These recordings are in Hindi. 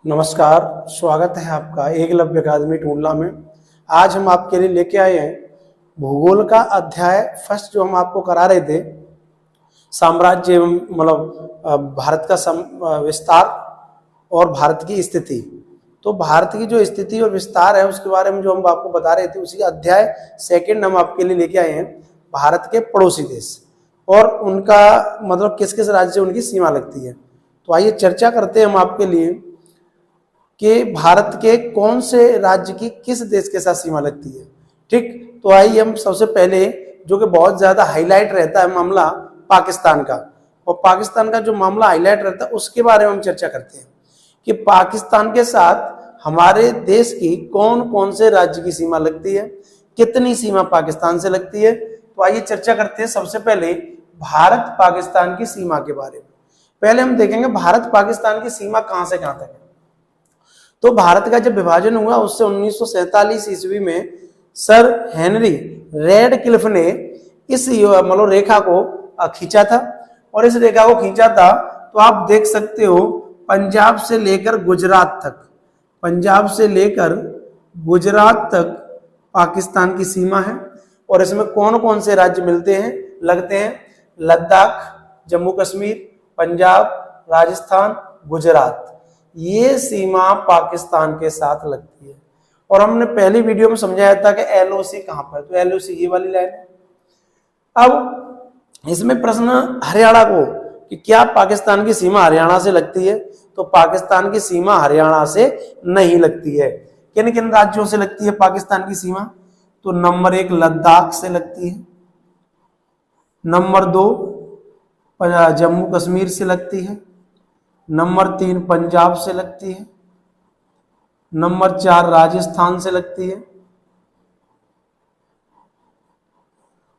नमस्कार, स्वागत है आपका एकलव्य अकादमी टूंडला में। आज हम आपके लिए लेके आए हैं भूगोल का अध्याय फर्स्ट जो हम आपको करा रहे थे, साम्राज्य एवं भारत का विस्तार और भारत की स्थिति। तो भारत की जो स्थिति और विस्तार है उसके बारे में जो हम आपको बता रहे थे, उसी अध्याय सेकंड हम आपके लिए लेके आए हैं भारत के पड़ोसी देश और उनका किस किस राज्य से उनकी सीमा लगती है। तो आइए चर्चा करते हैं हम आपके लिए कि भारत के कौन से राज्य की किस देश के साथ सीमा लगती है। ठीक, तो आइए हम सबसे पहले जो कि बहुत ज्यादा हाईलाइट रहता है मामला पाकिस्तान का, और पाकिस्तान का जो मामला हाईलाइट रहता है उसके बारे में हम चर्चा करते हैं कि पाकिस्तान के साथ हमारे देश की कौन कौन से राज्य की सीमा लगती है, कितनी सीमा पाकिस्तान से लगती है। तो आइए चर्चा करते हैं सबसे पहले भारत पाकिस्तान की सीमा के बारे में। पहले हम देखेंगे भारत पाकिस्तान की सीमा कहां से कहां तक है। तो भारत का जब विभाजन हुआ उससे 1947 ईस्वी में सर हेनरी रेडक्लिफ ने इस रेखा को खींचा था, और इस रेखा को खींचा था तो आप देख सकते हो पंजाब से लेकर गुजरात तक, पंजाब से लेकर गुजरात तक पाकिस्तान की सीमा है। और इसमें कौन कौन से राज्य मिलते हैं लगते हैं, लद्दाख, जम्मू कश्मीर, पंजाब, राजस्थान, गुजरात, ये सीमा पाकिस्तान के साथ लगती है। और हमने पहली वीडियो में समझाया था कि एलओसी कहां पर, तो एलओसी ये वाली लाइन है। अब इसमें प्रश्न हरियाणा को कि क्या पाकिस्तान की सीमा हरियाणा से लगती है, तो पाकिस्तान की सीमा हरियाणा से नहीं लगती है। किन किन राज्यों से लगती है पाकिस्तान की सीमा, तो नंबर 1 लद्दाख से लगती है, नंबर 2 जम्मू कश्मीर से लगती है, नंबर 3 पंजाब से लगती है, नंबर 4 राजस्थान से लगती है,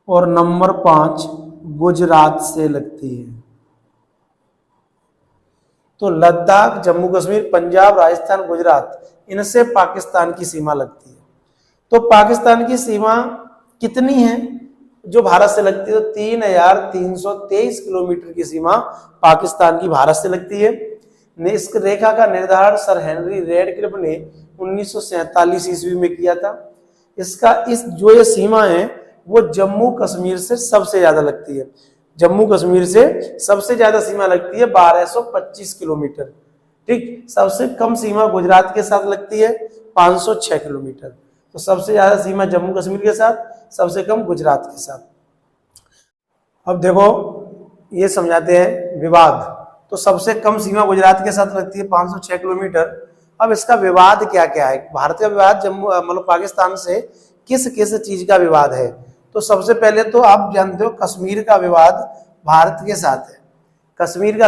और नंबर 5 गुजरात से लगती है। तो लद्दाख, जम्मू कश्मीर, पंजाब, राजस्थान, गुजरात, इनसे पाकिस्तान की सीमा लगती है। तो पाकिस्तान की सीमा कितनी है जो भारत से लगती है, तो 3323 किलोमीटर की सीमा पाकिस्तान की भारत से लगती है। इस रेखा का निर्धारण सर हेनरी रेडक्लिफ ने 1947 ईस्वी में किया था। ये सीमा है वो जम्मू कश्मीर से सबसे ज्यादा लगती है, जम्मू कश्मीर से सबसे ज्यादा सीमा लगती है 1225 किलोमीटर। ठीक, सबसे कम सीमा गुजरात के साथ लगती है 506 किलोमीटर। तो सबसे ज्यादा सीमा जम्मू कश्मीर के साथ, सबसे कम गुजरात के साथ। अब देखो ये समझाते हैं विवाद। तो सबसे कम सीमा गुजरात के साथ लगती है 506 किलोमीटर। अब इसका विवाद क्या क्या है, भारत का विवाद जम्मू पाकिस्तान से किस किस चीज का विवाद है। तो सबसे पहले तो आप जानते हो कश्मीर का विवाद भारत के साथ है। कश्मीर का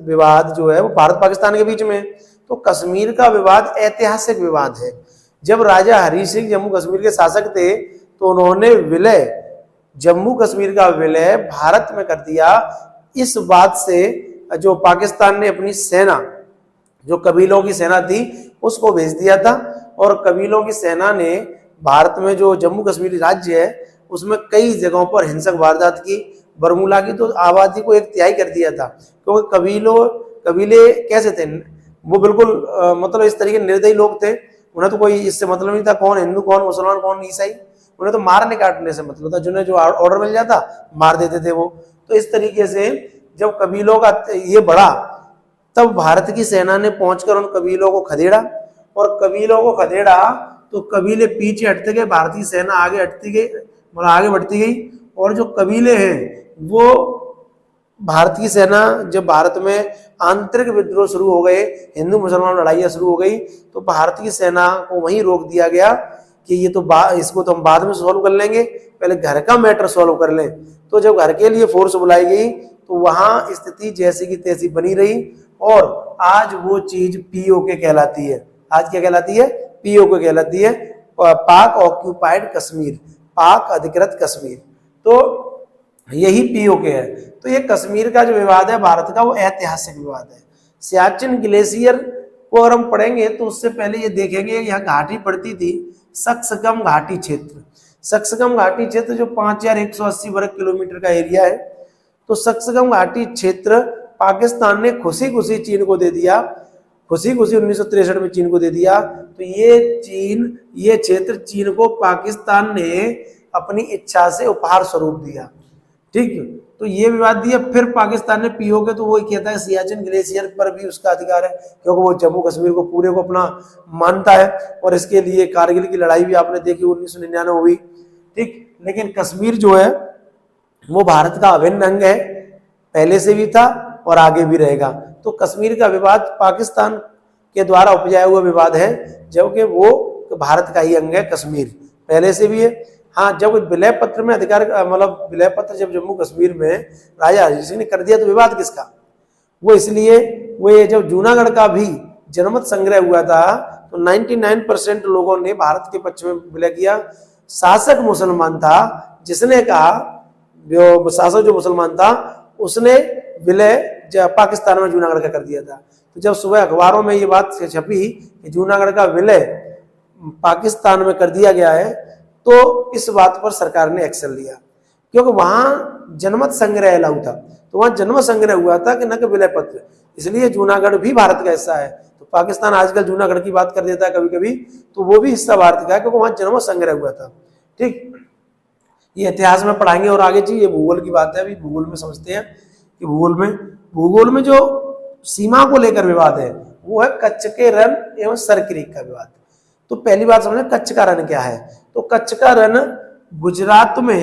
विवाद जो है वो भारत पाकिस्तान के बीच में। तो कश्मीर का विवाद ऐतिहासिक विवाद है। जब राजा हरि सिंह जम्मू कश्मीर के शासक थे तो उन्होंने विलय, जम्मू कश्मीर का विलय भारत में कर दिया। इस बात से जो पाकिस्तान ने अपनी सेना, जो कबीलों की सेना थी, उसको भेज दिया था, और कबीलों की सेना ने भारत में जो जम्मू कश्मीर राज्य है उसमें कई जगहों पर हिंसक वारदात की। बरमूला की तो आबादी को 1/3 कर दिया था, क्योंकि कबीले कैसे थे वो बिल्कुल इस तरीके निर्दयी लोग थे। उन्हें तो कोई इससे मतलब नहीं था कौन हिंदू, कौन मुसलमान, कौन ईसाई। उन्हें तो मारने काटने से मतलब था, जिन्हें जो ऑर्डर मिल जाता मार देते थे वो। तो इस तरीके से जब कबीलों का ये बढ़ा तब भारत की सेना ने पहुंचकर उन कबीलों को खदेड़ा, और कबीलों को खदेड़ा तो कबीले पीछे हटते गए, भारतीय सेना आगे हटती गई, आगे बढ़ती गई। और जो कबीले हैं वो भारत की सेना, जब भारत में आंतरिक विद्रोह शुरू हो गए, हिंदू मुसलमान लड़ाइयां शुरू हो गई, तो भारत की सेना को वहीं रोक दिया गया कि ये तो इसको तो हम बाद में सॉल्व कर लेंगे, पहले घर का मैटर सॉल्व कर लें। तो जब घर के लिए फोर्स बुलाई गई तो वहां स्थिति जैसी की तैसी बनी रही, और आज वो चीज पीओके कहलाती है। आज क्या कहलाती है, पीओके कहलाती है, पाक ऑक्यूपाइड कश्मीर, पाक अधिकृत कश्मीर। तो यही पीओके है। तो ये कश्मीर का जो विवाद है भारत का, वो ऐतिहासिक विवाद है। सियाचिन ग्लेशियर को अगर हम पढ़ेंगे तो उससे पहले ये देखेंगे यहाँ घाटी पड़ती थी, सक्सकम घाटी क्षेत्र। सक्सकम घाटी क्षेत्र जो 5180 वर्ग किलोमीटर का एरिया है। तो सक्सकम घाटी क्षेत्र पाकिस्तान ने खुशी खुशी चीन को दे दिया, खुशी खुशी 1963 में चीन को दे दिया। तो ये क्षेत्र चीन को पाकिस्तान ने अपनी इच्छा से उपहार स्वरूप दिया। ठीक, तो ये विवाद दिया। फिर पाकिस्तान ने पीओके, तो वो कहता है सियाचिन ग्लेशियर पर भी उसका अधिकार है, क्योंकि वो जम्मू कश्मीर को पूरे को अपना मानता है। और इसके लिए कारगिल की लड़ाई भी आपने देखी 1999 हुई। ठीक, लेकिन कश्मीर जो है वो भारत का अभिन्न अंग है, पहले से भी था और आगे भी रहेगा। तो कश्मीर का विवाद पाकिस्तान के द्वारा उपजाया हुआ विवाद है, जबकि वो भारत का ही अंग है कश्मीर, पहले से भी है। हाँ, जब विलय पत्र में अधिकार मतलब विलय पत्र जब जम्मू कश्मीर में राजा हरि सिंह ने कर दिया, तो विवाद किसका? वो इसलिए वो ये जब जूनागढ़ का भी जनमत संग्रह हुआ था तो 99% लोगों ने भारत के पक्ष में विलय किया। शासक मुसलमान था, जिसने कहा, जो शासक जो मुसलमान था उसने विलय पाकिस्तान में जूनागढ़ का कर दिया था। तो जब सुबह अखबारों में ये बात छपी कि जूनागढ़ का विलय पाकिस्तान में कर दिया गया है, तो इस बात पर सरकार ने एक्शन लिया, क्योंकि वहां जनमत संग्रह अलाउ था। तो वहां जन्म संग्रह हुआ था कि न कि विलय पत्र, इसलिए जूनागढ़ भी भारत का हिस्सा है। तो पाकिस्तान आजकल जूनागढ़ की बात कर देता है कभी कभी, तो वो भी हिस्सा भारत का है, क्योंकि वहां जन्म संग्रह हुआ था। ठीक, ये इतिहास में पढ़ाएंगे और आगे जी, ये भूगोल की बात है। अभी भूगोल में समझते हैं कि भूगोल में जो सीमा को लेकर विवाद है वो है कच्छ के रण एवं सर क्रीक का विवाद। तो पहली बात समझे कच्छ का रण क्या है। तो कच्छ का रण गुजरात में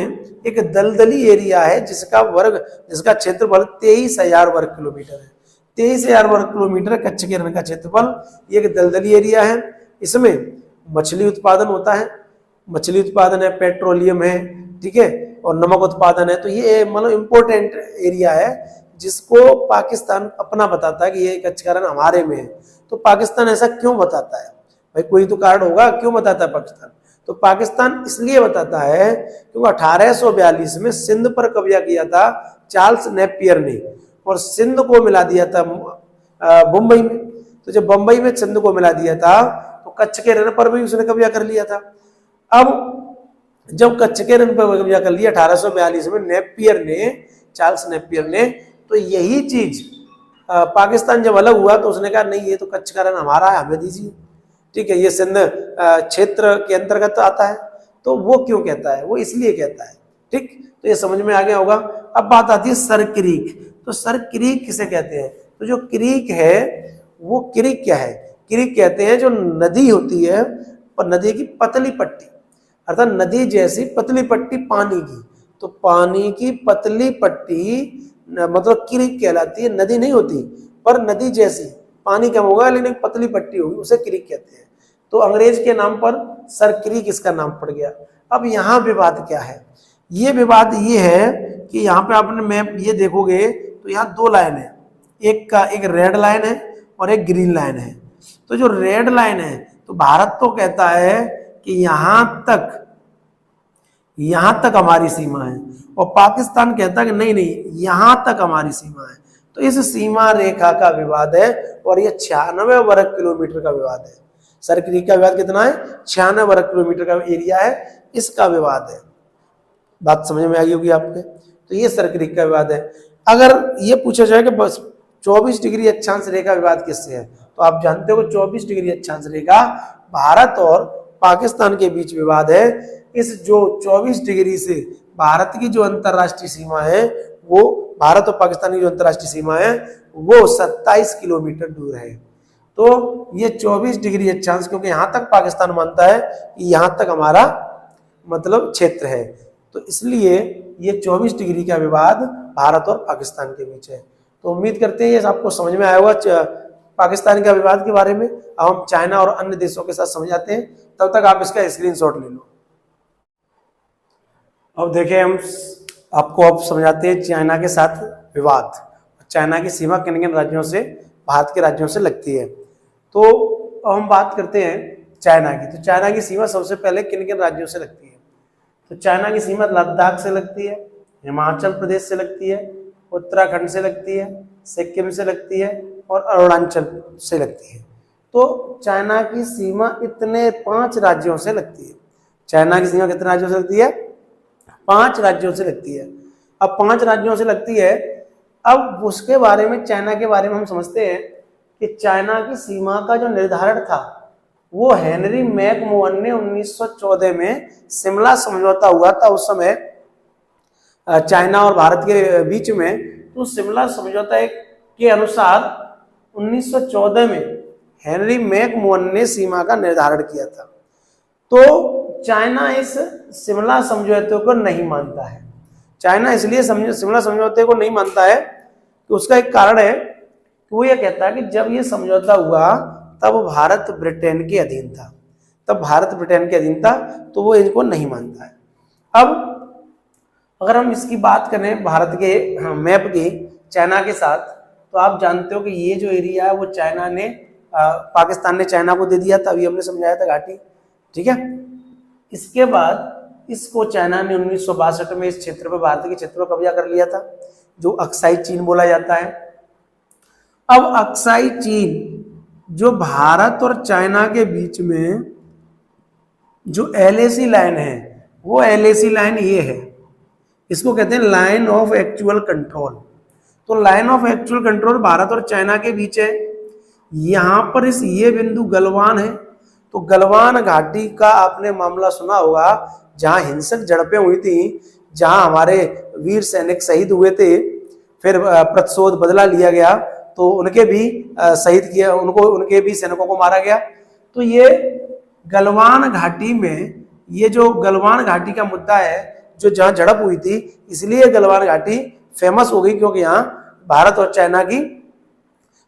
एक दलदली एरिया है, जिसका क्षेत्रफल 23,000 वर्ग किलोमीटर है। 23,000 वर्ग किलोमीटर कच्छ के रण का क्षेत्रफल। ये एक दलदली एरिया है। इसमें मछली उत्पादन होता है, मछली उत्पादन है, पेट्रोलियम है, ठीक है, और नमक उत्पादन है। तो ये मतलब इम्पोर्टेंट एरिया है, जिसको पाकिस्तान अपना बताता है कि ये कच्छ का रण हमारे में है। तो पाकिस्तान ऐसा क्यों बताता है भाई? कोई तो कारण होगा क्यों बताता है पाकिस्तान। तो पाकिस्तान इसलिए बताता है क्योंकि 1842 में सिंध पर कब्जा किया था चार्ल्स नेपियर ने, और सिंध को मिला दिया था मुंबई में। तो जब बंबई में सिंध को मिला दिया था, तो कच्छ के रण पर भी उसने कब्जा कर लिया था। अब जब कच्छ के रण पर कब्जा कर लिया 1842 में चार्ल्स नेपियर ने, तो यही चीज पाकिस्तान जब अलग हुआ तो उसने कहा नहीं, ये तो कच्छ का रण हमारा है, हमें दीजिए। ठीक है, ये सिंध क्षेत्र के अंतर्गत आता है। तो वो क्यों कहता है? वो इसलिए कहता है। ठीक, तो ये समझ में आ गया होगा। अब बात आती है सर क्रीक। तो सर क्रीक किसे कहते हैं? तो जो क्रीक है वो क्रीक क्या है? क्रीक कहते हैं जो नदी होती है, और नदी की पतली पट्टी, अर्थात नदी जैसी पतली पट्टी पानी की। तो पानी की पतली पट्टी मतलब क्रीक कहलाती है। नदी नहीं होती, पर नदी जैसी, पानी कम होगा लेकिन पतली पट्टी होगी, उसे क्रीक कहते हैं। तो अंग्रेज के नाम पर सर क्रीक इसका नाम पड़ गया। अब यहाँ विवाद क्या है? ये विवाद ये है कि यहाँ पे आपने मैप ये देखोगे तो यहाँ दो लाइन है, एक रेड लाइन है और एक ग्रीन लाइन है। तो जो रेड लाइन है, तो भारत तो कहता है कि यहाँ तक हमारी सीमा है, और पाकिस्तान कहता है कि नहीं नहीं, यहाँ तक हमारी सीमा है। तो इस सीमा रेखा का विवाद है, और ये 96 वर्ग किलोमीटर का विवाद है। सर क्रीक का विवाद कितना है? 96 वर्ग किलोमीटर का एरिया है, इसका विवाद है। बात समझ में आ गई होगी आपके। तो ये सर क्रीक का विवाद है। अगर ये पूछा जाए कि बस 24 डिग्री अक्षांश रेखा विवाद किससे है, तो आप जानते हो 24 डिग्री अक्षांश रेखा भारत और पाकिस्तान के बीच विवाद है। इस जो 24 डिग्री से भारत की जो अंतरराष्ट्रीय सीमा है, वो भारत और पाकिस्तान की जो अंतरराष्ट्रीय सीमा है वो 27 किलोमीटर दूर है। तो ये 24 डिग्री अक्षांश, क्योंकि यहाँ तक पाकिस्तान मानता है कि यहाँ तक हमारा मतलब क्षेत्र है, तो इसलिए ये 24 डिग्री का विवाद भारत और पाकिस्तान के बीच है। तो उम्मीद करते हैं ये आपको समझ में आया होगा पाकिस्तान का विवाद के बारे में। अब हम चाइना और अन्य देशों के साथ समझाते हैं, तब तक आप इसका स्क्रीनशॉट ले लो। अब देखें, हम आपको अब समझाते हैं चाइना के साथ विवाद। चाइना की सीमा किन किन राज्यों से, भारत के राज्यों से लगती है। तो अब हम बात करते हैं चाइना की। तो चाइना की सीमा सबसे पहले किन किन राज्यों से लगती है? तो चाइना की सीमा लद्दाख से लगती है, हिमाचल प्रदेश से लगती है, उत्तराखंड से लगती है, सिक्किम से लगती है और अरुणाचल से लगती है। तो चाइना की सीमा इतने 5 राज्यों से लगती है। चाइना की सीमा कितने राज्यों से लगती है? 5 राज्यों से लगती है। अब 5 राज्यों से लगती है। अब उसके बारे में, चाइना के बारे में हम समझते हैं कि चाइना की सीमा का जो निर्धारण था वो हेनरी मैकमोहन ने 1914 में शिमला समझौता हुआ था उस समय चाइना और भारत के बीच में। तो शिमला समझौता के अनुसार 1914 में हेनरी मैकमोहन ने सीमा का निर्धारण किया था। तो चाइना इस शिमला समझौते को नहीं मानता है। चाइना इसलिए शिमला समझौते को नहीं मानता है कि उसका एक कारण है कि वो ये कहता है कि जब ये समझौता हुआ तब भारत ब्रिटेन के अधीन था, तो वो इनको नहीं मानता है। अब अगर हम इसकी बात करें भारत के मैप की चाइना के साथ, तो आप जानते हो कि ये जो एरिया है वो चाइना ने पाकिस्तान ने चाइना को दे दिया था, अभी हमने समझाया था घाटी, ठीक है। इसके बाद इसको चाइना ने 1962 में इस क्षेत्र पर, भारत के क्षेत्र पर कब्जा कर लिया था, जो अक्साई चीन बोला जाता है। अब अक्साई चीन जो भारत और चाइना के बीच में जो LAC लाइन है, वो LAC लाइन ये है, इसको कहते हैं लाइन ऑफ एक्चुअल कंट्रोल। तो line of actual control Bharat और चाइना के बीच है। यहां पर ये बिंदु गलवान है। तो गलवान घाटी का आपने मामला सुना होगा, जहां हिंसक झड़पें हुई थी, जहां हमारे वीर सैनिक शहीद हुए थे, फिर प्रतिशोध बदला लिया गया, तो उनके भी शहीद किया, उनके भी सैनिकों को मारा गया। तो ये गलवान घाटी में, ये जो गलवान घाटी का मुद्दा है, जो जहां झड़प हुई थी, इसलिए गलवान घाटी फेमस हो गई, क्योंकि यहाँ भारत और चाइना की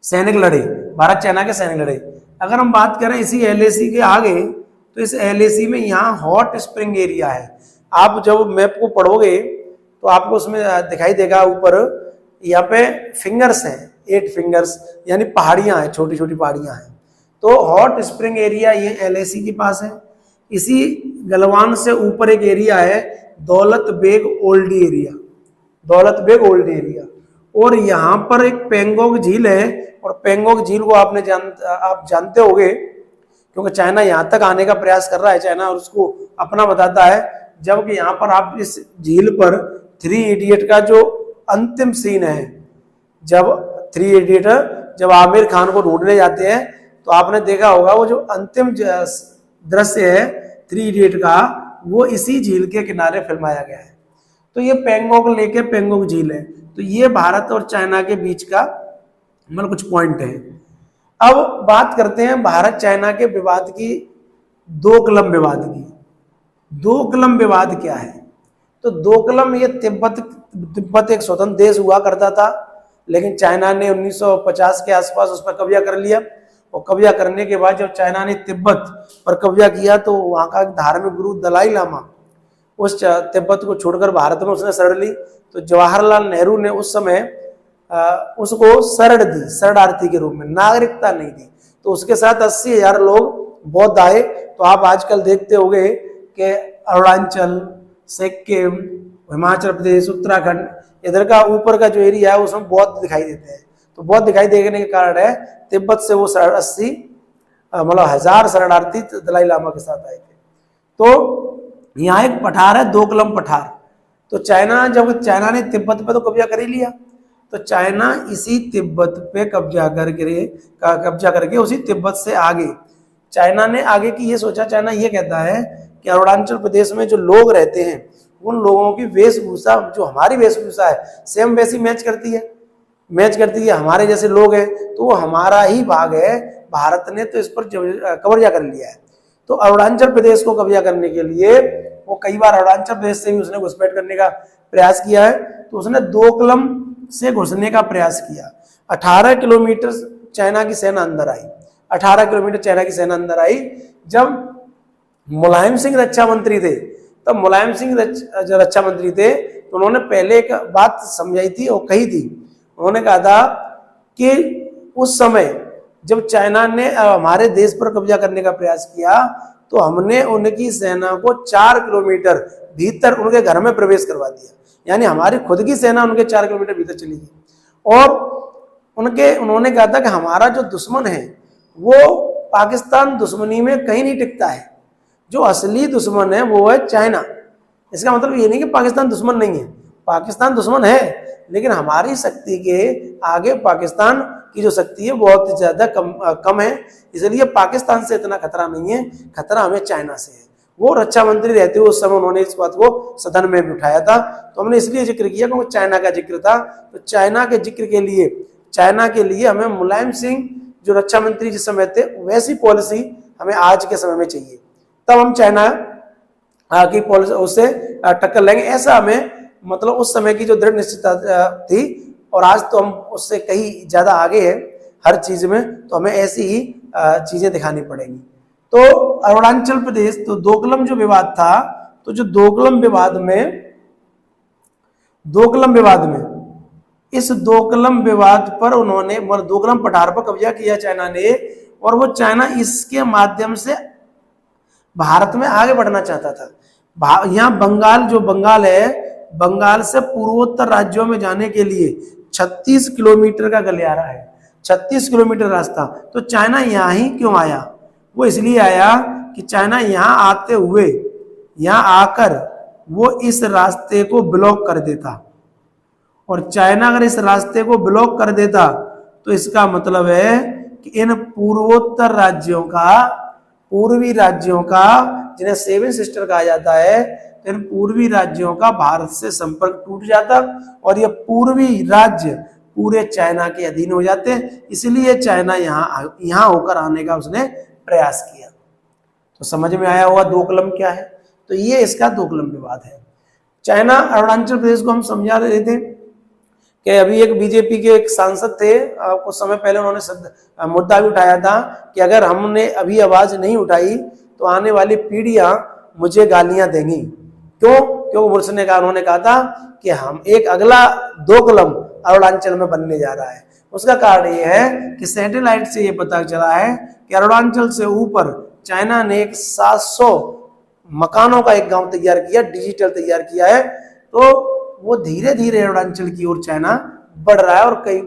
सैनिक लड़े, भारत चाइना के सैनिक लड़े। अगर हम बात करें इसी LAC के आगे, तो इस LAC में यहाँ हॉट स्प्रिंग एरिया है। आप जब मैप को पढ़ोगे तो आपको उसमें दिखाई देगा, ऊपर यहाँ पे फिंगर्स हैं, 8 फिंगर्स, यानी पहाड़ियां हैं, छोटी छोटी पहाड़ियां हैं। तो हॉट स्प्रिंग एरिया ये LAC के पास है। इसी गलवान से ऊपर एक एरिया है दौलत बेग ओल्ड एरिया, और यहाँ पर एक पेंगोंग झील है। और पेंगोंग झील को आप जानते होंगे, क्योंकि चाइना यहाँ तक आने का प्रयास कर रहा है, चाइना और उसको अपना बताता है। जबकि यहाँ पर आप इस झील पर 3 इडियट का जो अंतिम सीन है, जब 3 इडियट जब आमिर खान को ढूंढने जाते हैं, तो आपने देखा होगा वो जो अंतिम दृश्य है 3 इडियट का, वो इसी झील के किनारे फिल्माया गया है। तो ये पेंगोंग लेक है, पेंगोंग झील है। तो ये भारत और चाइना के बीच का मतलब कुछ पॉइंट है। अब बात करते हैं भारत चाइना के विवाद की, दोकलम विवाद की। दोकलम विवाद क्या है? तो दोकलम ये तिब्बत एक स्वतंत्र देश हुआ करता था, लेकिन चाइना ने 1950 के आसपास उस पर कब्जा कर लिया। और कब्जा करने के बाद जब चाइना ने तिब्बत पर कब्जा किया, तो वहाँ का धार्मिक गुरु दलाई लामा उस तिब्बत को छोड़कर भारत में उसने शरण ली। तो जवाहरलाल नेहरू ने उस समय उसको शरण दी, शरणार्थी के रूप में, नागरिकता नहीं दी। तो उसके साथ 80,000 लोग बौद्ध आए। तो आप आजकल देखते होंगे कि अरुणाचल, सिक्किम, हिमाचल प्रदेश, उत्तराखंड, इधर का ऊपर का जो एरिया है उसमें बौद्ध दिखाई देते हैं। तो बौद्ध दिखाई देने के कारण है तिब्बत से वो 80 मतलब 1000 शरणार्थी दलाई लामा के साथ आए थे। तो यहाँ एक पठार है, दोकलम पठार। तो जब चाइना ने तिब्बत पे तो कब्जा कर ही लिया, तो चाइना इसी तिब्बत पे कब्जा करके उसी तिब्बत से आगे चाइना ने आगे की ये सोचा। चाइना ये कहता है कि अरुणाचल प्रदेश में जो लोग रहते हैं, उन लोगों की वेशभूषा जो हमारी वेशभूषा है, सेम वैसी मैच करती है, हमारे जैसे लोग हैं, तो वो हमारा ही भाग है। भारत ने तो इस पर कब्जा कर लिया है। तो अरुणाचल प्रदेश को कब्जा करने के लिए वो कई बार अरुणाचल प्रदेश से भी उसने घुसपैठ करने का प्रयास किया है। तो उसने दोकलम से घुसने का प्रयास किया। 18 किलोमीटर चाइना की सेना अंदर आई। 18 किलोमीटर चाइना की सेना अंदर आई। जब मुलायम सिंह रक्षा मंत्री थे, तब मुलायम सिंह जो रक्षा मंत्री थे, तो उन्होंने पहले एक बात समझाई थी और कही थी। उन्होंने कहा था कि उस समय जब चाइना ने हमारे देश पर कब्जा करने का प्रयास किया, तो हमने उनकी सेना को 4 किलोमीटर भीतर उनके घर में प्रवेश करवा दिया। यानी हमारी खुद की सेना उनके 4 किलोमीटर भीतर चली गई। और उन्होंने कहा था कि हमारा जो दुश्मन है वो पाकिस्तान दुश्मनी में कहीं नहीं टिकता है, जो असली दुश्मन है वो है चाइना। इसका मतलब ये नहीं कि पाकिस्तान दुश्मन नहीं है, पाकिस्तान दुश्मन है, लेकिन हमारी शक्ति के आगे पाकिस्तान की जो शक्ति है बहुत ज्यादा कम है, इसलिए पाकिस्तान से इतना खतरा नहीं है, खतरा हमें चाइना से है। वो रक्षा मंत्री रहते हुए उस समय उन्होंने इस बात को सदन में भी उठाया था, तो हमने इसलिए जिक्र किया क्योंकि चाइना का जिक्र था। तो चाइना के जिक्र के लिए, चाइना के लिए हमें मुलायम सिंह जो रक्षा मंत्री जिस समय थे वैसी पॉलिसी हमें आज के समय में चाहिए, तब हम चाइना की पॉलिसी उससे टक्कर लेंगे। ऐसा हमें मतलब उस समय की जो दृढ़ निश्चितता थी, और आज तो हम उससे कहीं ज्यादा आगे हैं हर चीज में, तो हमें ऐसी ही चीजें दिखानी पड़ेंगी। तो अरुणाचल प्रदेश, तो दोकलम जो विवाद था, तो जो दोकलम विवाद में इस दोकलम विवाद पर उन्होंने दोकलम पठार पर कब्जा किया चाइना ने, और वो चाइना इसके माध्यम से भारत में आगे बढ़ना चाहता था। यहाँ बंगाल, जो बंगाल है, बंगाल से पूर्वोत्तर राज्यों में जाने के लिए 36 किलोमीटर का गलियारा है, 36 किलोमीटर रास्ता। तो चाइना यहाँ ही क्यों आया? वो इसलिए आया कि चाइना यहाँ आते हुए, यहाँ आकर वो इस रास्ते को ब्लॉक कर देता, और चाइना अगर इस रास्ते को ब्लॉक कर देता तो इसका मतलब है कि इन पूर्वोत्तर राज्यों का, पूर्वी राज्यों का, जिन्हें सेवन सिस्टर कहा जाता है, तो इन पूर्वी राज्यों का भारत से संपर्क टूट जाता और ये पूर्वी राज्य पूरे चाइना के अधीन हो जाते हैं। इसलिए चाइना यहाँ होकर आने का उसने प्रयास किया। तो समझ में आया होगा दोकलम क्या है। तो ये इसका दोकलम विवाद है। चाइना अरुणाचल प्रदेश को हम समझा रहे थे कि अभी एक बीजेपी के एक सांसद थे, कुछ समय पहले उन्होंने मुद्दा भी उठाया था कि अगर हमने अभी आवाज नहीं उठाई तो आने वाली पीढ़ियां मुझे गालियां देंगी। क्यों? क्योंकि उन्होंने कहा था कि हम एक अगला दोकलम अरुणाचल में बनने जा रहा है। उसका कारण यह है कि सैटेलाइट से यह पता चला है कि अरुणाचल से ऊपर चाइना ने एक 700 मकानों का एक गांव तैयार किया, डिजिटल तैयार किया है। तो वो धीरे धीरे अरुणाचल की ओर चाइना बढ़ रहा है और कई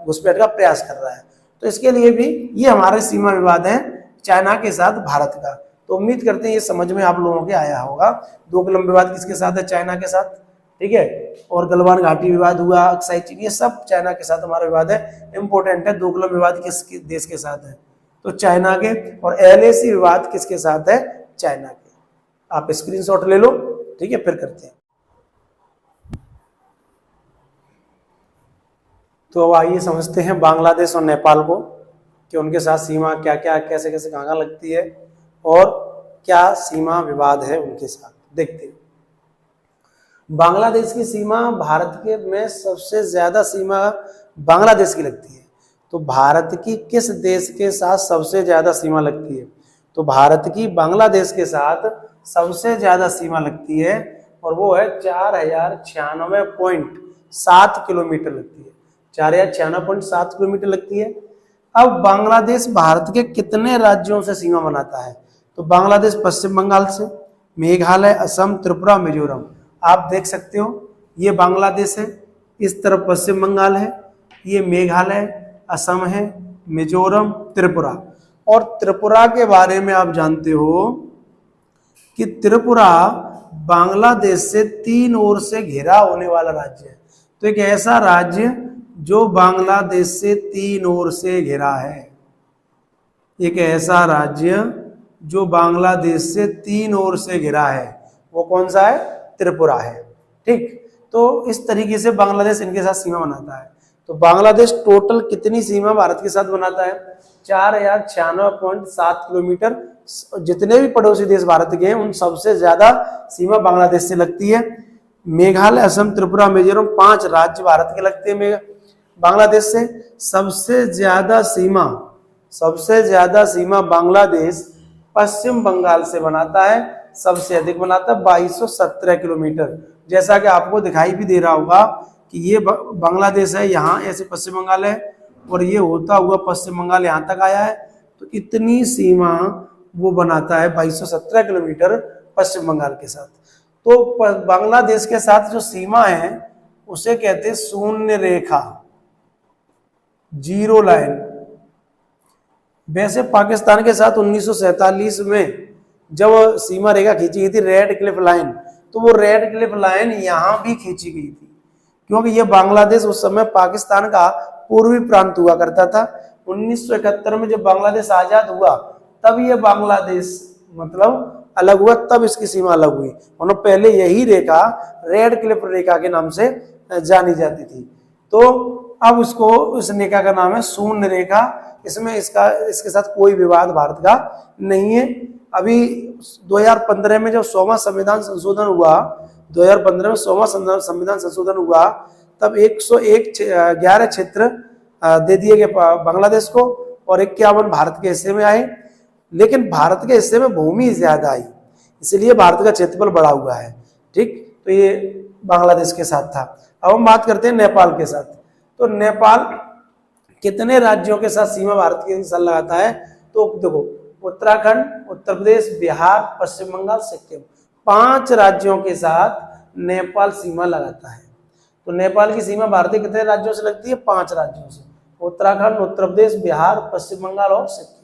घुसपैठ का प्रयास कर रहा है। तो इसके लिए भी ये हमारे सीमा विवाद है चाइना के साथ भारत का। तो उम्मीद करते हैं ये समझ में आप लोगों के आया होगा। दोकलम विवाद किसके साथ है? चाइना के साथ, ठीक है। और गलवान घाटी विवाद हुआ, अक्साई चीन, ये सब चाइना के साथ हमारा विवाद है। इंपॉर्टेंट है दोकलम विवाद किस देश के साथ है? तो चाइना के। और LAC विवाद किसके साथ है? चाइना के। आप स्क्रीनशॉट ले लो, ठीक है, फिर करते हैं। तो अब आइए समझते हैं बांग्लादेश और नेपाल को कि उनके साथ सीमा क्या क्या, कैसे कैसे कहाँ लगती है और क्या सीमा विवाद है उनके साथ। देखते हैं। बांग्लादेश की सीमा भारत के में सबसे ज्यादा सीमा बांग्लादेश की लगती है। तो भारत की किस देश के साथ सबसे ज्यादा सीमा लगती है? तो भारत की बांग्लादेश के साथ सबसे ज्यादा सीमा लगती है और वो है 4096.7 किलोमीटर लगती है। 4096.7 किलोमीटर लगती है। अब बांग्लादेश भारत के कितने राज्यों से सीमा बनाता है? तो बांग्लादेश पश्चिम बंगाल से, मेघालय, असम, त्रिपुरा, मिजोरम। आप देख सकते हो ये बांग्लादेश है, इस तरफ पश्चिम बंगाल है, ये मेघालय, असम है, मिजोरम, त्रिपुरा। और त्रिपुरा के बारे में आप जानते हो कि त्रिपुरा बांग्लादेश से 3 ओर से घिरा होने वाला राज्य है। तो एक ऐसा राज्य जो बांग्लादेश से 3 ओर से घिरा है, एक ऐसा राज्य जो बांग्लादेश से 3 ओर से घिरा है, वो कौन सा है? त्रिपुरा है, ठीक। तो इस तरीके से बांग्लादेश इनके साथ सीमा बनाता है। तो बांग्लादेश टोटल कितनी सीमा भारत के साथ बनाता है? 4096.7 किलोमीटर। जितने भी पड़ोसी देश भारत के हैं उन सबसे ज्यादा सीमा बांग्लादेश से लगती है। मेघालय, असम, त्रिपुरा, मिजोरम 5 राज्य भारत के लगते हैं बांग्लादेश से। सबसे ज्यादा सीमा बांग्लादेश पश्चिम बंगाल से बनाता है, सबसे अधिक बनाता है 2217 किलोमीटर। जैसा कि आपको दिखाई भी दे रहा होगा कि ये बांग्लादेश है, यहाँ ऐसे पश्चिम बंगाल है और ये होता हुआ पश्चिम बंगाल यहाँ तक आया है। तो इतनी सीमा वो बनाता है 2217 किलोमीटर पश्चिम बंगाल के साथ। तो बांग्लादेश के साथ जो सीमा है उसे कहते हैं शून्य रेखा, जीरो लाइन। वैसे पाकिस्तान के साथ 1947 में जब सीमा रेखा खींची गई थी, रेड क्लिफ लाइन, तो वो रेड क्लिफ लाइन यहां भी खींची गई थी क्योंकि ये बांग्लादेश उस समय पाकिस्तान का पूर्वी प्रांत हुआ करता था। 1971 में जब बांग्लादेश आजाद हुआ तब ये बांग्लादेश मतलब अलग हुआ, तब इसकी सीमा अलग हुई, और पहले यही रेखा रेड क्लिफ रेखा के नाम से जानी जाती थी। तो अब उसको उस रेखा का नाम है शून्य रेखा। इसमें इसके साथ कोई विवाद भारत का नहीं है। अभी 2015 में जब 100वां संविधान संशोधन हुआ, 2015 में 100वां संविधान संशोधन हुआ, तब 111 क्षेत्र दे दिए गए बांग्लादेश को और 51 भारत के हिस्से में आए। लेकिन भारत के हिस्से में भूमि ज्यादा आई, इसलिए भारत का क्षेत्रफल बढ़ा हुआ है। ठीक, तो ये बांग्लादेश के साथ था। अब हम बात करते हैं नेपाल के साथ। तो नेपाल कितने राज्यों के साथ सीमा भारत के साथ लगाता है? तो देखो, उत्तराखंड, उत्तर प्रदेश, बिहार, पश्चिम बंगाल, सिक्किम, 5 राज्यों के साथ नेपाल सीमा लगाता है। तो नेपाल की सीमा भारत के कितने राज्यों से लगती है? 5 राज्यों से, उत्तराखंड, उत्तर प्रदेश, बिहार, पश्चिम बंगाल और सिक्किम।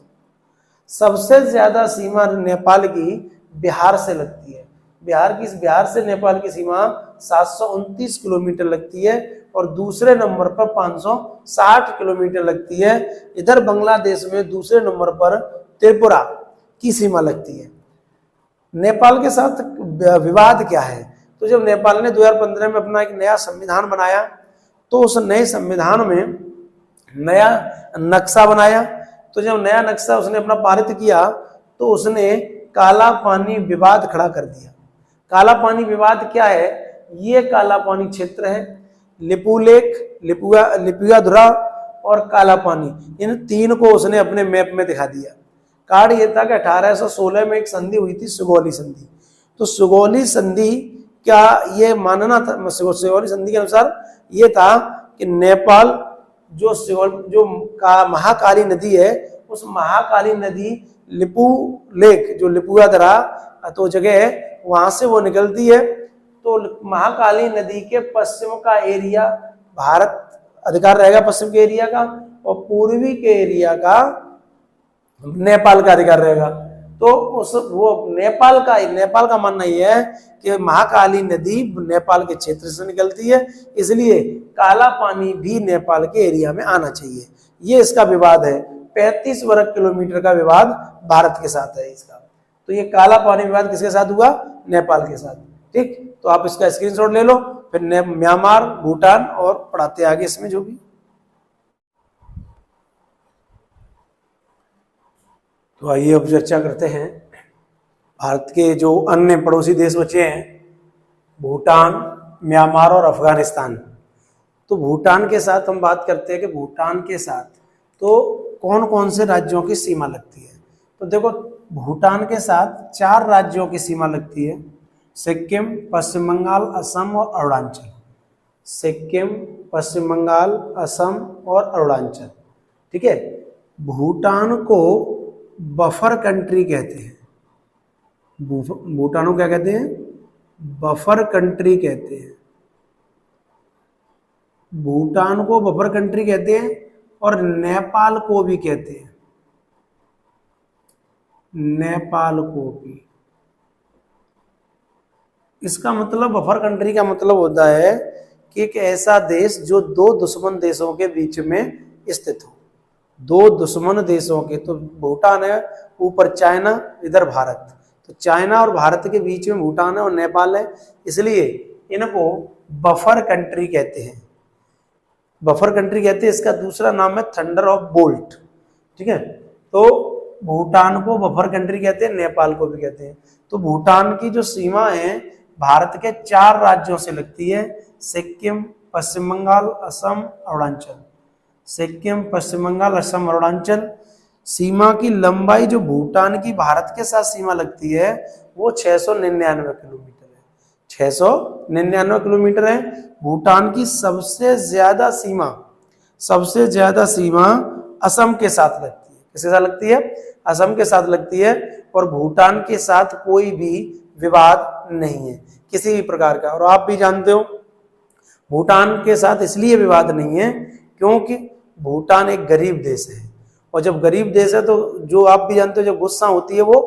सबसे ज्यादा सीमा नेपाल की बिहार से लगती है। बिहार से नेपाल की सीमा 729 किलोमीटर लगती है और दूसरे नंबर पर 560 किलोमीटर लगती है। इधर बांग्लादेश में दूसरे नंबर पर त्रिपुरा की सीमा लगती है। नेपाल के साथ विवाद क्या है? तो जब नेपाल ने 2015 में अपना एक नया संविधान बनाया, तो उस नए संविधान में नया नक्शा बनाया। तो जब नया नक्शा उसने अपना पारित किया तो उसने काला पानी विवाद खड़ा कर दिया। काला पानी विवाद क्या है? ये काला पानी क्षेत्र है, लिपुलेख, लिपुयाधुरा और काला पानी, इन 3 को उसने अपने मैप में दिखा दिया। कार्ड ये था कि 1816 में एक संधि हुई थी, सुगौली संधि। तो सुगौली संधि क्या ये मानना था, सुगौली संधि के अनुसार ये था कि नेपाल जो महाकाली नदी है, उस महाकाली नदी लिपुलेख जो लिपुयाधुरा तो जगह है, वहां से वो निकलती है। तो महाकाली नदी के पश्चिम का एरिया भारत अधिकार रहेगा, पश्चिम के एरिया का, और पूर्वी के एरिया का नेपाल का अधिकार रहेगा। तो नेपाल का मानना यह है कि महाकाली नदी नेपाल के क्षेत्र से निकलती है, इसलिए काला पानी भी नेपाल के एरिया में आना चाहिए। ये इसका विवाद है। 35 वर्ग किलोमीटर का विवाद भारत के साथ है इसका। तो ये काला पानी विवाद किसके साथ हुआ? नेपाल के साथ। ठीक, तो आप इसका स्क्रीनशॉट ले लो, फिर म्यांमार, भूटान और पढ़ाते आगे इसमें जो भी। तो आइए अब चर्चा करते हैं भारत के जो अन्य पड़ोसी देश बचे हैं, भूटान, म्यांमार और अफगानिस्तान। तो भूटान के साथ हम बात करते हैं कि भूटान के साथ तो कौन कौन से राज्यों की सीमा लगती है। तो देखो, भूटान के साथ 4 राज्यों की सीमा लगती है, सिक्किम, पश्चिम बंगाल, असम और अरुणाचल। सिक्किम, पश्चिम बंगाल, असम और अरुणाचल। ठीक है, भूटान को बफर कंट्री कहते हैं। भूटान को क्या कहते हैं? बफर कंट्री कहते हैं। भूटान को बफर कंट्री कहते हैं और नेपाल को भी कहते हैं, नेपाल को भी। इसका मतलब, बफर कंट्री का मतलब होता है कि एक ऐसा देश जो 2 दुश्मन देशों के बीच में स्थित हो। 2 दुश्मन देशों के, तो भूटान है, ऊपर चाइना, इधर भारत। तो चाइना और भारत के बीच में भूटान है और नेपाल है, इसलिए इनको बफर कंट्री कहते हैं। बफर कंट्री कहते हैं। इसका दूसरा नाम है थंडर ऑफ बोल्ट। ठीक है, तो भूटान को बफर कंट्री कहते हैं, नेपाल को भी कहते हैं। तो भूटान की जो सीमा है भारत के 4 राज्यों से लगती है, सिक्किम, पश्चिम बंगाल, असम, अरुणाचल। सिक्किम, पश्चिम बंगाल, असम, अरुणाचल। सीमा की लंबाई जो भूटान की भारत के साथ सीमा लगती है वो 699 किलोमीटर है। 699 किलोमीटर है। भूटान की सबसे ज्यादा सीमा असम के साथ लगती है। किसके साथ लगती है? असम के साथ लगती है। और भूटान के साथ कोई भी विवाद नहीं है किसी भी प्रकार का। और आप भी जानते हो भूटान के साथ इसलिए विवाद नहीं है क्योंकि भूटान एक गरीब देश है, और जब गरीब देश है तो जो आप भी जानते हो जब गुस्सा होती है वो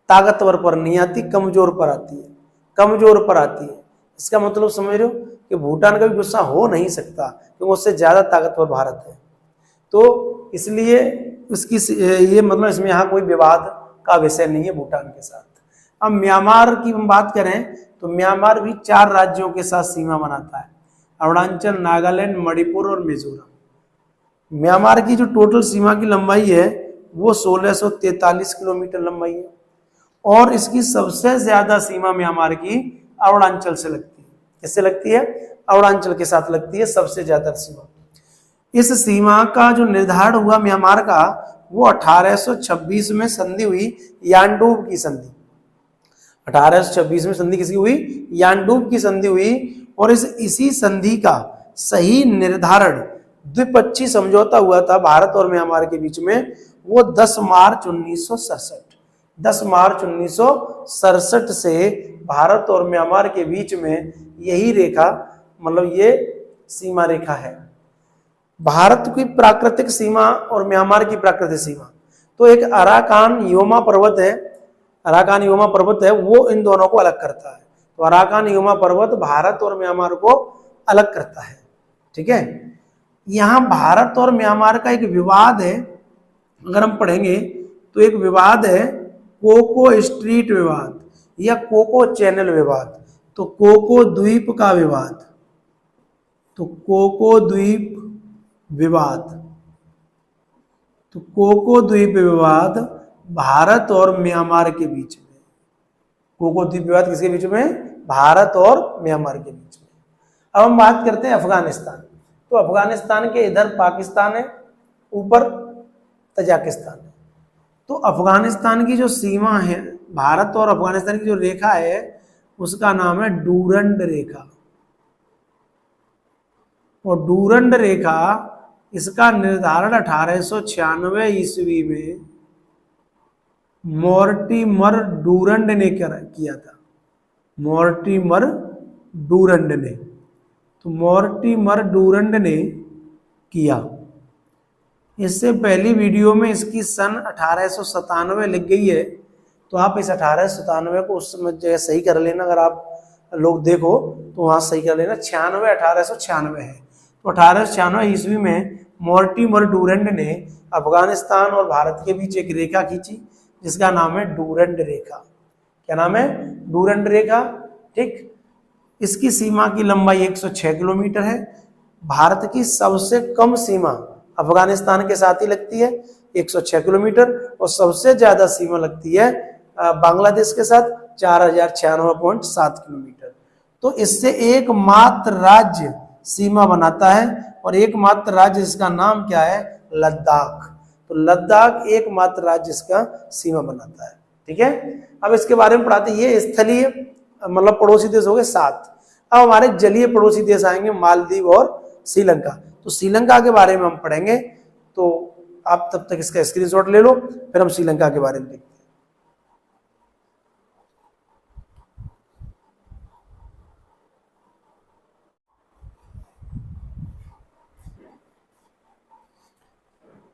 ताकतवर पर नहीं आती, कमजोर पर आती है। इसका मतलब समझ रहे हो? कि भूटान कभी गुस्सा हो नहीं सकता क्योंकि उससे ज़्यादा ताकतवर भारत है। तो इसलिए उसकी ये मतलब इसमें यहाँ कोई विवाद का विषय नहीं है भूटान के साथ। अब म्यांमार की हम बात करें तो म्यांमार भी 4 राज्यों के साथ सीमा बनाता है, अरुणाचल, नागालैंड, मणिपुर और मिजोरम। म्यांमार की जो टोटल सीमा की लंबाई है वो 1643 किलोमीटर लंबाई है और इसकी सबसे ज्यादा सीमा म्यांमार की अरुणाचल से लगती है। किससे लगती है? अरुणाचल के साथ लगती है सबसे ज्यादा सीमा। इस सीमा का जो निर्धारण हुआ म्यांमार का वो 1826 में संधि हुई, यानडूब की संधि। 1826 में संधि किसकी हुई? यानडूब की संधि हुई और इसी संधि का सही निर्धारण द्विपक्षीय समझौता हुआ था भारत और म्यांमार के बीच में, वो 10 मार्च 1967। 10 मार्च 1967 से भारत और म्यांमार के बीच में यही रेखा, मतलब ये सीमा रेखा है। भारत की प्राकृतिक सीमा और म्यांमार की प्राकृतिक सीमा, तो एक अराकान योमा पर्वत है, अराकान योमा पर्वत है, वो इन दोनों को अलग करता है। तो अराकान योमा पर्वत भारत और म्यांमार को अलग करता है। ठीक है, यहाँ भारत और म्यांमार का एक विवाद है, अगर हम पढ़ेंगे तो एक विवाद है कोको स्ट्रीट विवाद या कोको चैनल विवाद। तो कोको द्वीप का विवाद, तो कोको द्वीप विवाद, तो कोको द्वीप विवाद भारत और म्यांमार के बीच में। कोको द्वीप विवाद किसके बीच में? भारत और म्यांमार के बीच में। अब हम बात करते हैं अफगानिस्तान। तो अफगानिस्तान के इधर पाकिस्तान है, ऊपर तजाकिस्तान है। तो अफगानिस्तान की जो सीमा है, भारत और अफगानिस्तान की जो रेखा है उसका नाम है डूरंड रेखा। और डूरंड रेखा, इसका निर्धारण 1896 ईस्वी में मॉर्टिमर डूरंड ने किया था। मॉर्टिमर डूरंड ने, तो मॉर्टिमर डूरंड ने किया। इससे पहली वीडियो में इसकी सन 1897 लिख गई है, तो आप इस 1897 को उस समय जो है सही कर लेना। अगर आप लोग देखो तो वहाँ सही कर लेना, 1896 है। तो 1896 ईस्वी में मॉर्टिमर डूरंड ने अफगानिस्तान और भारत के बीच एक रेखा खींची जिसका नाम है डूरंड रेखा। क्या नाम है? डूरंड रेखा। ठीक, इसकी सीमा की लंबाई 106 किलोमीटर है। भारत की सबसे कम सीमा अफगानिस्तान के साथ ही लगती है 106 किलोमीटर, और सबसे ज्यादा सीमा लगती है बांग्लादेश के साथ 4096.7 किलोमीटर। तो इससे एकमात्र राज्य सीमा बनाता है और एकमात्र राज्य जिसका नाम क्या है? लद्दाख। तो लद्दाख एकमात्र राज्य जिसका सीमा बनाता है। ठीक है, अब इसके बारे में पढ़ाते हैं। ये स्थलीय मतलब पड़ोसी देश हो गए 7। अब हमारे जलीय पड़ोसी देश आएंगे मालदीव और श्रीलंका। तो श्रीलंका के बारे में हम पढ़ेंगे, तो आप तब तक इसका स्क्रीनशॉट ले लो, फिर हम श्रीलंका के बारे में देखते हैं।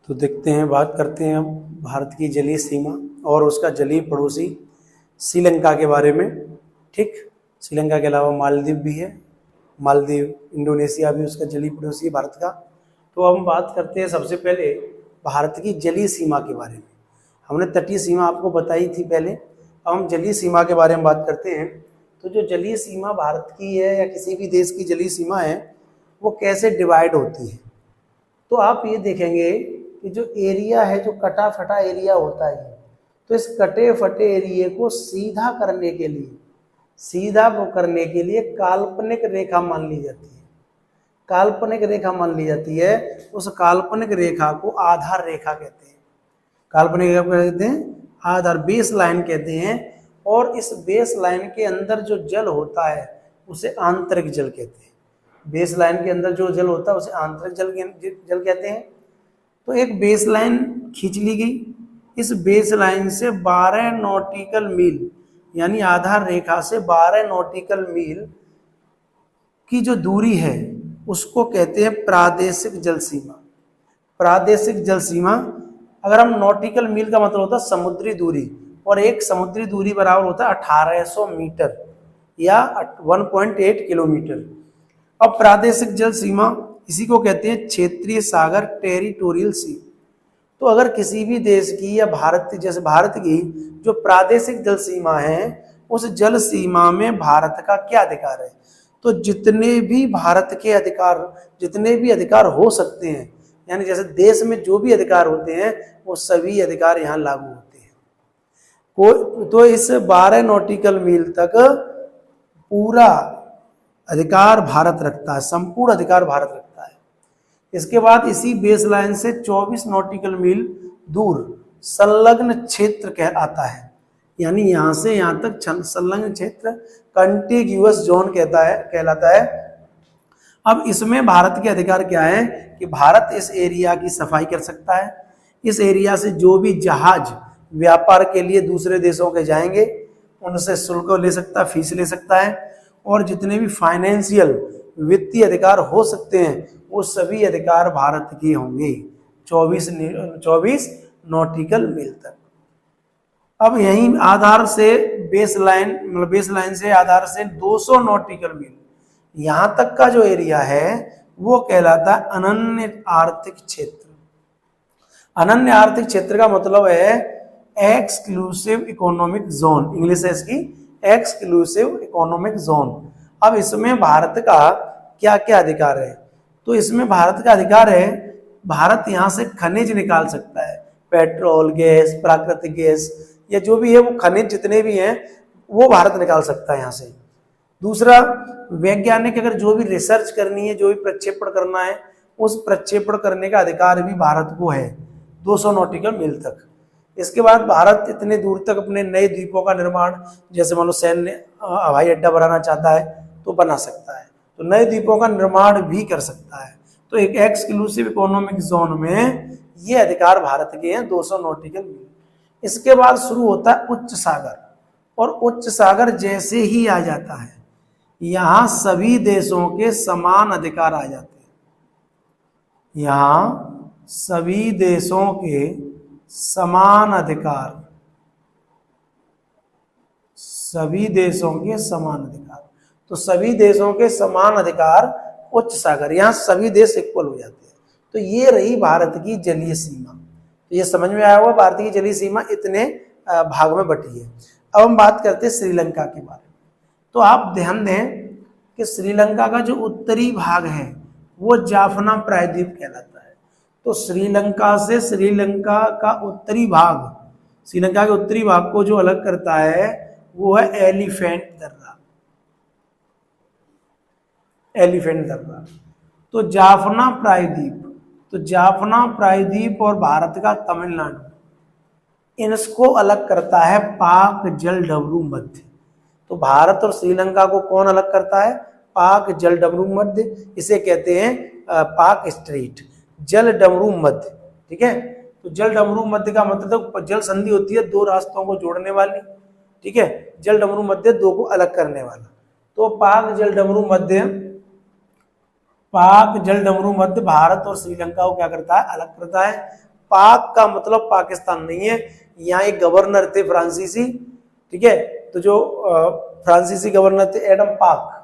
तो देखते हैं, बात करते हैं हम भारत की जलीय सीमा और उसका जलीय पड़ोसी श्रीलंका के बारे में। ठीक, श्रीलंका के अलावा मालदीव भी है, मालदीव, इंडोनेशिया भी उसका जलीय पड़ोसी है भारत का। तो हम बात करते हैं सबसे पहले भारत की जलीय सीमा के बारे में। हमने तटीय सीमा आपको बताई थी पहले, अब हम जलीय सीमा के बारे में बात करते हैं। तो जो जलीय सीमा भारत की है या किसी भी देश की जलीय सीमा है वो कैसे डिवाइड होती है, तो आप ये देखेंगे कि जो एरिया है, जो कटा फटा एरिया होता है, तो इस कटे फटे एरिया को सीधा करने के लिए काल्पनिक रेखा मान ली जाती है। काल्पनिक रेखा मान ली जाती है। उस काल्पनिक रेखा को आधार रेखा कहते हैं। काल्पनिक रेखा को कहते हैं आधार, बेस लाइन कहते हैं। और इस बेस लाइन के अंदर जो जल होता है उसे आंतरिक जल कहते हैं। बेस लाइन के अंदर जो जल होता है उसे आंतरिक जल कहते हैं। तो एक बेस लाइन खींच ली गई, इस बेस लाइन से 12 नॉटिकल मील यानी आधार रेखा से 12 नॉटिकल मील की जो दूरी है उसको कहते हैं प्रादेशिक जल सीमा। प्रादेशिक जल सीमा, अगर हम नॉटिकल मील का मतलब होता है समुद्री दूरी, और एक समुद्री दूरी बराबर होता है 1800 मीटर या 1.8 किलोमीटर। अब प्रादेशिक जल सीमा इसी को कहते हैं क्षेत्रीय सागर, टेरिटोरियल सी। तो अगर किसी भी देश की या भारत, जैसे भारत की जो प्रादेशिक जल सीमा है, उस जल सीमा में भारत का क्या अधिकार है? तो जितने भी भारत के अधिकार, जितने भी अधिकार हो सकते हैं, यानी जैसे देश में जो भी अधिकार होते हैं वो सभी अधिकार यहाँ लागू होते हैं। तो इस 12 नॉटिकल मील तक पूरा अधिकार भारत रखता है, संपूर्ण अधिकार भारत रखता है। इसके बाद इसी बेस लाइन से 24 नॉटिकल मील दूर संलग्न क्षेत्र कह आता है, यानी यहां से यहां तक संलग्न क्षेत्र कंटिग्यूअस जोन कहलाता है। अब इसमें भारत के अधिकार क्या है कि भारत इस एरिया की सफाई कर सकता है। इस एरिया से जो भी जहाज व्यापार के लिए दूसरे देशों के जाएंगे उनसे शुल्क ले सकता है, फीस ले सकता है, और जितने भी फाइनेंशियल वित्तीय अधिकार हो सकते हैं वो सभी अधिकार भारत के होंगे 24 नॉटिकल मील तक। अब यही आधार से बेस लाइन से आधार से 200 नॉटिकल मील यहां तक का जो एरिया है वो कहलाता है अनन्य आर्थिक क्षेत्र। अनन्य आर्थिक क्षेत्र का मतलब है एक्सक्लूसिव इकोनॉमिक जोन, इंग्लिश है इसकी एक्सक्लूसिव इकोनॉमिक जोन। अब इसमें भारत का क्या क्या अधिकार है? तो इसमें भारत का अधिकार है, भारत यहां से खनिज निकाल सकता है, पेट्रोल, गैस, प्राकृतिक गैस या जो भी है वो खनिज जितने भी हैं वो भारत निकाल सकता है यहाँ से। दूसरा, वैज्ञानिक अगर जो भी रिसर्च करनी है, जो भी प्रक्षेपण करना है, उस प्रक्षेपण करने का अधिकार भी भारत को है 200 नॉटिकल मील तक। इसके बाद भारत इतने दूर तक अपने नए द्वीपों का निर्माण, जैसे मान लो सैन्य हवाई अड्डा बनाना चाहता है तो बना सकता है, तो नए द्वीपों का निर्माण भी कर सकता है। तो एक एक्सक्लूसिव इकोनॉमिक जोन में ये अधिकार भारत के हैं 200 नॉटिकल मील। इसके बाद शुरू होता है उच्च सागर, और उच्च सागर जैसे ही आ जाता है यहां सभी देशों के समान अधिकार आ जाते हैं। यहां सभी देशों के समान अधिकार, सभी देशों के समान अधिकार, तो सभी देशों के समान अधिकार उच्च सागर, यहां सभी देश इक्वल हो जाते हैं। तो ये रही भारत की जलीय सीमा। तो ये समझ में आया होगा भारत की जलीय सीमा इतने भाग में बटी है। अब हम बात करते हैं श्रीलंका के बारे में। तो आप ध्यान दें कि श्रीलंका का जो उत्तरी भाग है वो जाफना प्रायद्वीप कहलाता है। तो श्रीलंका से श्रीलंका का उत्तरी भाग, श्रीलंका के उत्तरी भाग को जो अलग करता है वो है एलिफेंट दर्रा, एलिफेंट दर्रा। तो जाफना प्रायद्वीप, तो जाफना प्रायद्वीप और भारत का तमिलनाडु, इनको अलग करता है पाक जलडमरू मध्य। तो भारत और श्रीलंका को कौन अलग करता है? पाक जलडमरू मध्य, इसे कहते हैं पाक स्ट्रेट, जलडमरू मध्य। ठीक है, तो जलडमरू मध्य का मतलब तो जल संधि होती है दो रास्तों को जोड़ने वाली। ठीक है, जलडमरू मध्य दो को अलग करने वाला। तो पाक जलडमरू मध्य, पाक जलडमरू मध्य भारत और श्रीलंका को क्या करता है? अलग करता है। पाक का मतलब पाकिस्तान नहीं है, यहाँ एक गवर्नर थे फ्रांसीसी। ठीक है, तो जो फ्रांसीसी गवर्नर थे एडम पाक,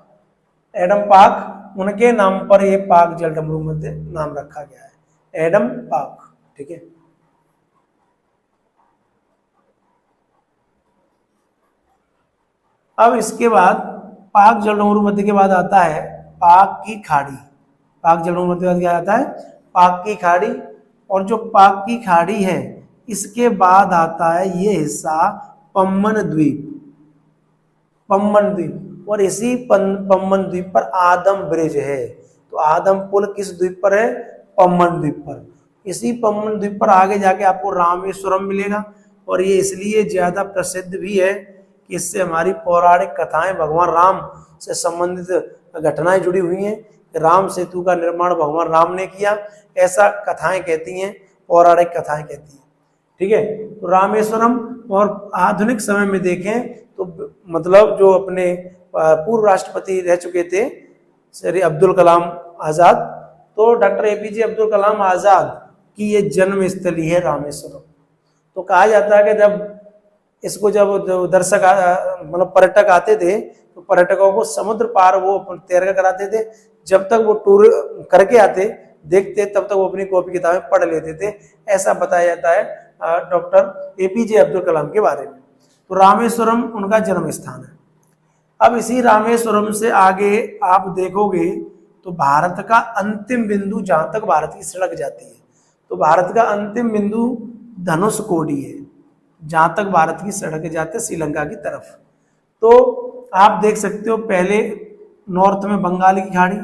एडम पाक, उनके नाम पर ये पाक जलडमरू मध्य नाम रखा गया है, एडम पाक। ठीक है, अब इसके बाद पाक जलडमरू मध्य के बाद आता है पाक की खाड़ी। पाक जलडमरू मध्य के बाद क्या आता है? पाक की खाड़ी। और जो पाक की खाड़ी है इसके बाद आता है ये हिस्सा पम्बन द्वीप, पम्बन द्वीप। और इसी पम्बन द्वीप पर आदम ब्रिज है। तो आदम पुल किस द्वीप पर है? पम्बन द्वीप पर। इसी पम्बन द्वीप पर आगे जाके आपको रामेश्वरम मिलेगा, और ये इसलिए ज्यादा प्रसिद्ध भी है कि इससे हमारी पौराणिक कथाएं, भगवान राम से संबंधित घटनाएं जुड़ी हुई हैं। राम सेतु का निर्माण भगवान राम ने किया, ऐसा कथाएं कहती हैं, पौराणिक कथाएं कहती हैं। ठीक है, तो रामेश्वरम। और आधुनिक समय में देखें तो मतलब जो अपने पूर्व राष्ट्रपति रह चुके थे श्री अब्दुल कलाम आजाद, तो डॉक्टर एपीजे अब्दुल कलाम आजाद की ये जन्म स्थली है रामेश्वरम। तो कहा जाता है कि जब इसको जब दर्शक मतलब पर्यटक आते थे तो पर्यटकों को समुद्र पार वो तैर कर कराते थे, जब तक वो टूर करके आते देखते तब तक वो अपनी कॉपी किताबें पढ़ लेते थे। ऐसा बताया जाता है डॉक्टर एपीजे अब्दुल कलाम के बारे में। तो रामेश्वरम उनका जन्म स्थान है। अब इसी रामेश्वरम से आगे आप देखोगे तो भारत का अंतिम बिंदु, जहां तक भारत की सड़क जाती है, तो भारत का अंतिम बिंदु धनुषकोडी है, जहां तक भारत की सड़क जाती है श्रीलंका की तरफ। तो आप देख सकते हो पहले नॉर्थ में बंगाल की खाड़ी,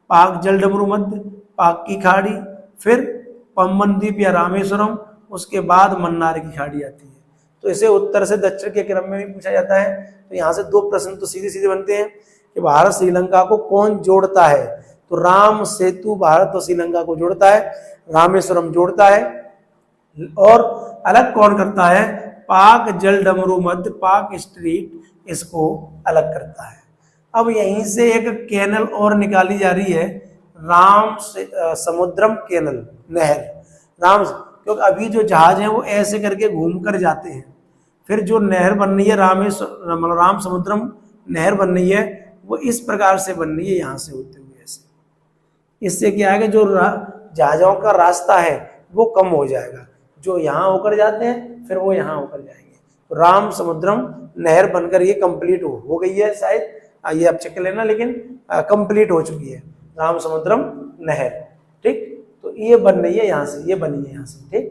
पाक जलडमरू मध्य, पाक की खाड़ी, फिर पम्बन द्वीप या रामेश्वरम, उसके बाद मन्नार की खाड़ी आती है। तो इसे उत्तर से दक्षिण के क्रम में भी पूछा जाता है। तो यहाँ से दो प्रश्न तो सीधे सीधे बनते हैं कि भारत श्रीलंका को कौन जोड़ता है। तो राम सेतु भारत और श्रीलंका को जोड़ता है, रामेश्वरम जोड़ता है, और अलग कौन करता है, पाक जलडमरू मध्य, पाक स्ट्रीट इसको अलग करता है। अब यहीं से एक कैनल और निकाली जा रही है, राम समुद्रम कैनल, नहर राम, क्योंकि अभी जो जहाज हैं वो ऐसे करके घूमकर जाते हैं, फिर जो नहर बन रही है राम समुद्रम नहर बन रही है वो इस प्रकार से बन रही है, यहाँ से होते हुए ऐसे। इससे क्या है कि जो जहाजों का रास्ता है वो कम हो जाएगा, जो यहाँ होकर जाते हैं फिर वो यहाँ होकर जाएंगे। तो राम समुद्रम नहर बनकर ये कंप्लीट हो गई है शायद, ये आप चेक कर लेना, लेकिन कंप्लीट हो चुकी है राम समुद्रम नहर। ठीक, तो ये बन रही है यहाँ से, ये बनी है यहाँ से। ठीक,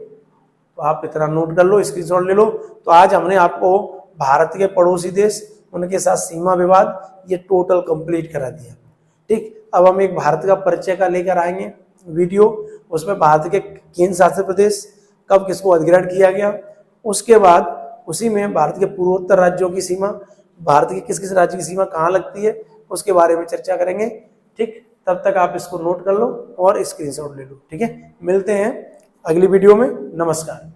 तो आप इतना नोट कर लो, स्क्रीनशॉट ले लो। तो आज हमने आपको भारत के पड़ोसी देश, उनके साथ सीमा विवाद, ये टोटल कंप्लीट करा दिया। ठीक, अब हम एक भारत का परिचय का लेकर आएंगे वीडियो, उसमें भारत के केंद्र शासित प्रदेश कब किसको अधिग्रहण किया गया, उसके बाद उसी में भारत के पूर्वोत्तर राज्यों की सीमा, भारत के किस किस राज्य की सीमा कहाँ लगती है, उसके बारे में चर्चा करेंगे। ठीक, तब तक आप इसको नोट कर लो और स्क्रीनशॉट ले लो। ठीक है, मिलते हैं अगली वीडियो में। नमस्कार।